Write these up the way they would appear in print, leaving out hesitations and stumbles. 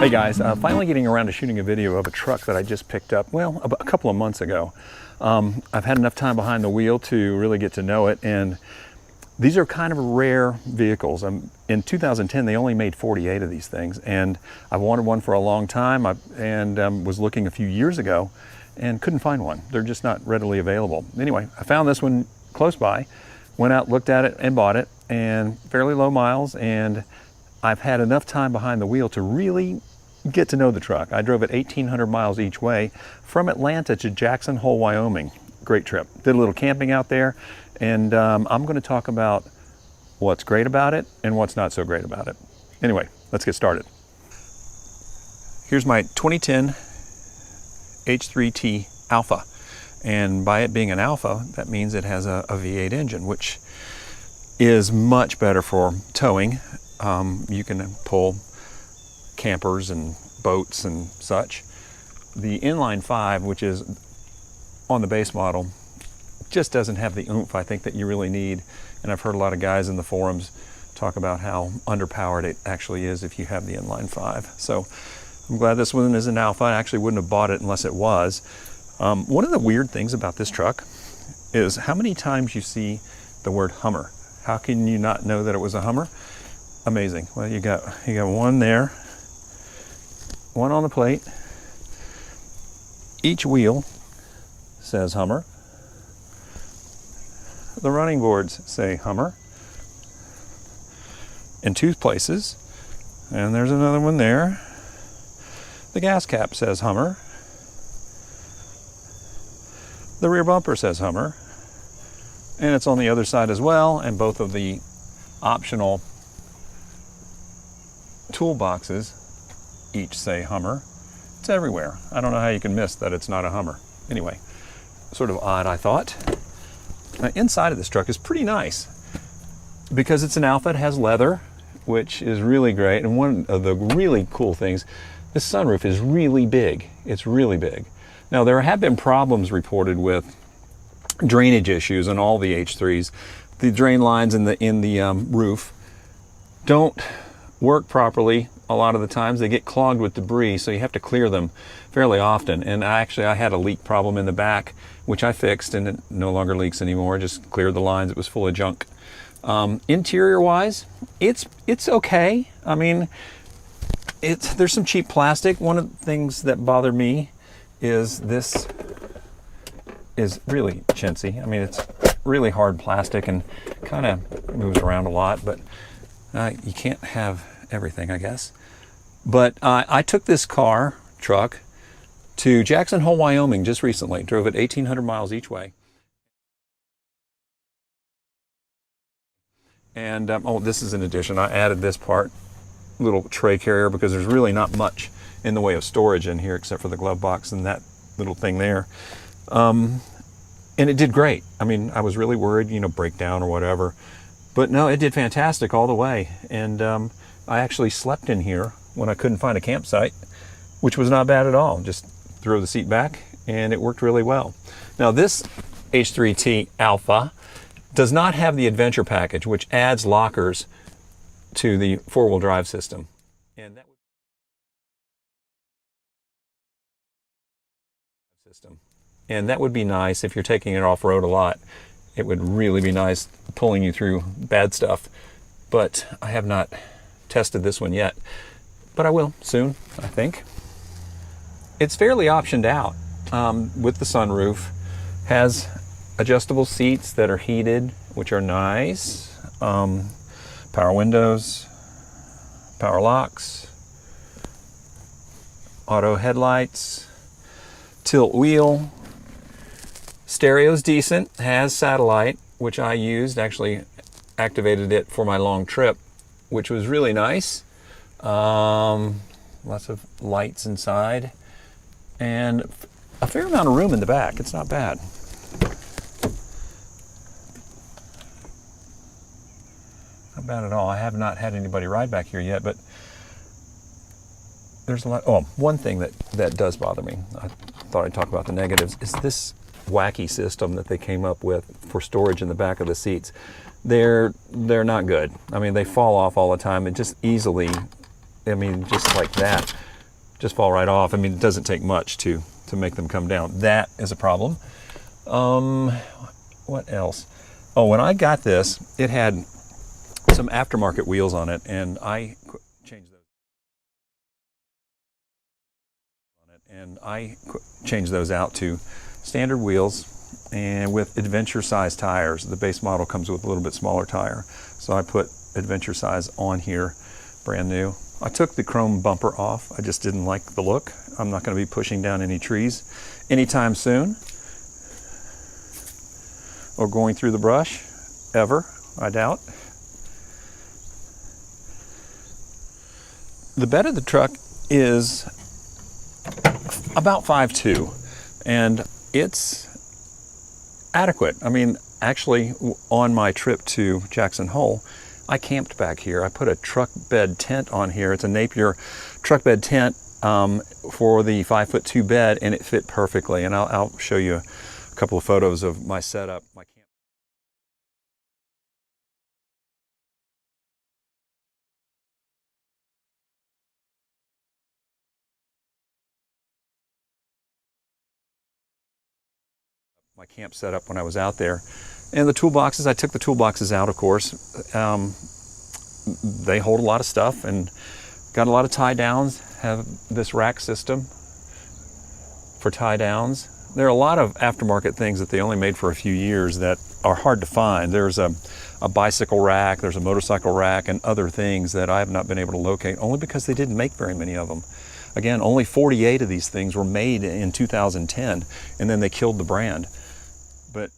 Hey guys, finally getting around to shooting a video of a truck that I just picked up, well, a couple of months ago. I've had enough time behind the wheel to really get to know it, and these are kind of rare vehicles. In 2010, they only made 48 of these things, and I've wanted one for a long time, and was looking a few years ago and couldn't find one. They're just not readily available. Anyway, I found this one close by, went out, looked at it, and bought it, and fairly low miles, and I've had enough time behind the wheel to really get to know the truck. I drove it 1,800 miles each way from Atlanta to Jackson Hole, Wyoming. Great trip. Did a little camping out there, and I'm going to talk about what's great about it and what's not so great about it. Anyway, let's get started. Here's my 2010 H3T Alpha, and by it being an Alpha, that means it has a V8 engine, which is much better for towing. You can pull campers and boats and such. The inline 5, which is on the base model, just doesn't have the oomph I think that you really need, and I've heard a lot of guys in the forums talk about how underpowered it actually is if you have the inline 5. So I'm glad this one is an Alpha. I actually wouldn't have bought it unless it was. One of the weird things about this truck is how many times you see the word Hummer. How can you not know that it was a Hummer? Amazing. Well, you got one there, one on the plate. Each wheel says Hummer. The running boards say Hummer in 2 places, and there's another one there. The gas cap says Hummer. The rear bumper says Hummer, and it's on the other side as well, and both of the optional toolboxes each say Hummer. It's everywhere. I don't know how you can miss that it's not a Hummer. Anyway, sort of odd, I thought. Now, inside of this truck is pretty nice because it's an Alpha. It has leather, which is really great, and one of the really cool things, this sunroof is really big. It's really big. Now, there have been problems reported with drainage issues on all the H3s. The drain lines in the roof don't work properly a lot of the times. They get clogged with debris, so you have to clear them fairly often. And I had a leak problem in the back, which I fixed, and it no longer leaks anymore. Just cleared the lines. It was full of junk. Interior wise, it's okay. I mean, there's some cheap plastic. One of the things that bother me is this is really chintzy. I mean, it's really hard plastic and kind of moves around a lot, but you can't have everything, I guess. But I took this truck to Jackson Hole, Wyoming just recently. Drove it 1,800 miles each way. And oh, this is an addition. I added this little tray carrier, because there's really not much in the way of storage in here except for the glove box and that little thing there. And it did great. I mean, I was really worried, breakdown or whatever. But no, it did fantastic all the way. And I actually slept in here when I couldn't find a campsite, which was not bad at all. Just throw the seat back and it worked really well. Now, this H3T Alpha does not have the adventure package, which adds lockers to the 4-wheel drive system. And that would be nice if you're taking it off-road a lot. It would really be nice pulling you through bad stuff. But I have not tested this one yet. But I will soon, I think. It's fairly optioned out with the sunroof. Has adjustable seats that are heated, which are nice. Power windows, power locks, auto headlights, tilt wheel. Stereo's decent, has satellite, which I used, actually activated it for my long trip, which was really nice. Lots of lights inside, and a fair amount of room in the back. It's not bad. Not bad at all. I have not had anybody ride back here yet, but there's a lot. Oh, one thing that does bother me, I thought I'd talk about the negatives, is this wacky system that they came up with for storage in the back of the seats. They're not good. I mean, they fall off all the time, and just easily, I mean, just like that. just fall right off. I mean, it doesn't take much to make them come down. That is a problem. What else? Oh, when I got this, it had some aftermarket wheels on it, and I changed those out to standard wheels and with adventure size tires. The base model comes with a little bit smaller tire, so I put adventure size on here, brand new. I took the chrome bumper off. I just didn't like the look. I'm not going to be pushing down any trees anytime soon, or going through the brush, ever, I doubt. The bed of the truck is about 5'2", and it's adequate. I mean, actually, on my trip to Jackson Hole, I camped back here. I put a truck bed tent on here. It's a Napier truck bed tent for the 5'2" bed, and it fit perfectly. And I'll show you a couple of photos of my setup. My camp setup when I was out there. And the toolboxes, I took the toolboxes out, of course. They hold a lot of stuff and got a lot of tie downs, have this rack system for tie downs. There are a lot of aftermarket things that they only made for a few years that are hard to find. There's a bicycle rack, there's a motorcycle rack, and other things that I have not been able to locate, only because they didn't make very many of them. Again, only 48 of these things were made in 2010, and then they killed the brand. But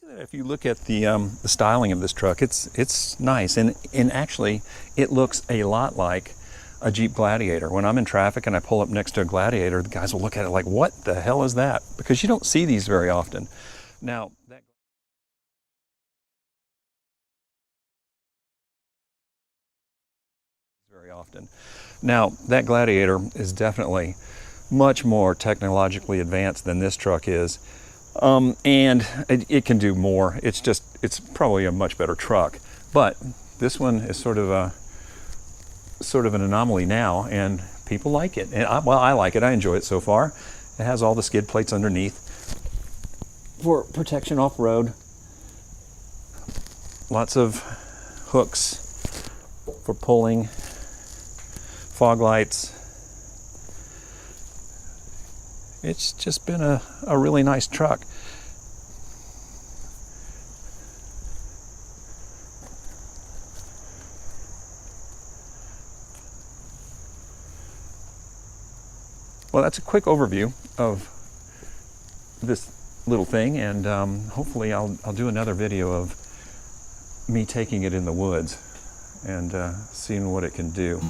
If you look at the styling of this truck, it's nice, and actually it looks a lot like a Jeep Gladiator. When I'm in traffic and I pull up next to a Gladiator, the guys will look at it like, what the hell is that? Because you don't see these very often. Now, that Gladiator is definitely much more technologically advanced than this truck is. And it can do more. It's probably a much better truck. But this one is sort of an anomaly now, and people like it. And I like it. I enjoy it so far. It has all the skid plates underneath for protection off-road. Lots of hooks for pulling, fog lights. It's just been a really nice truck. Well, that's a quick overview of this little thing, and hopefully I'll do another video of me taking it in the woods and seeing what it can do.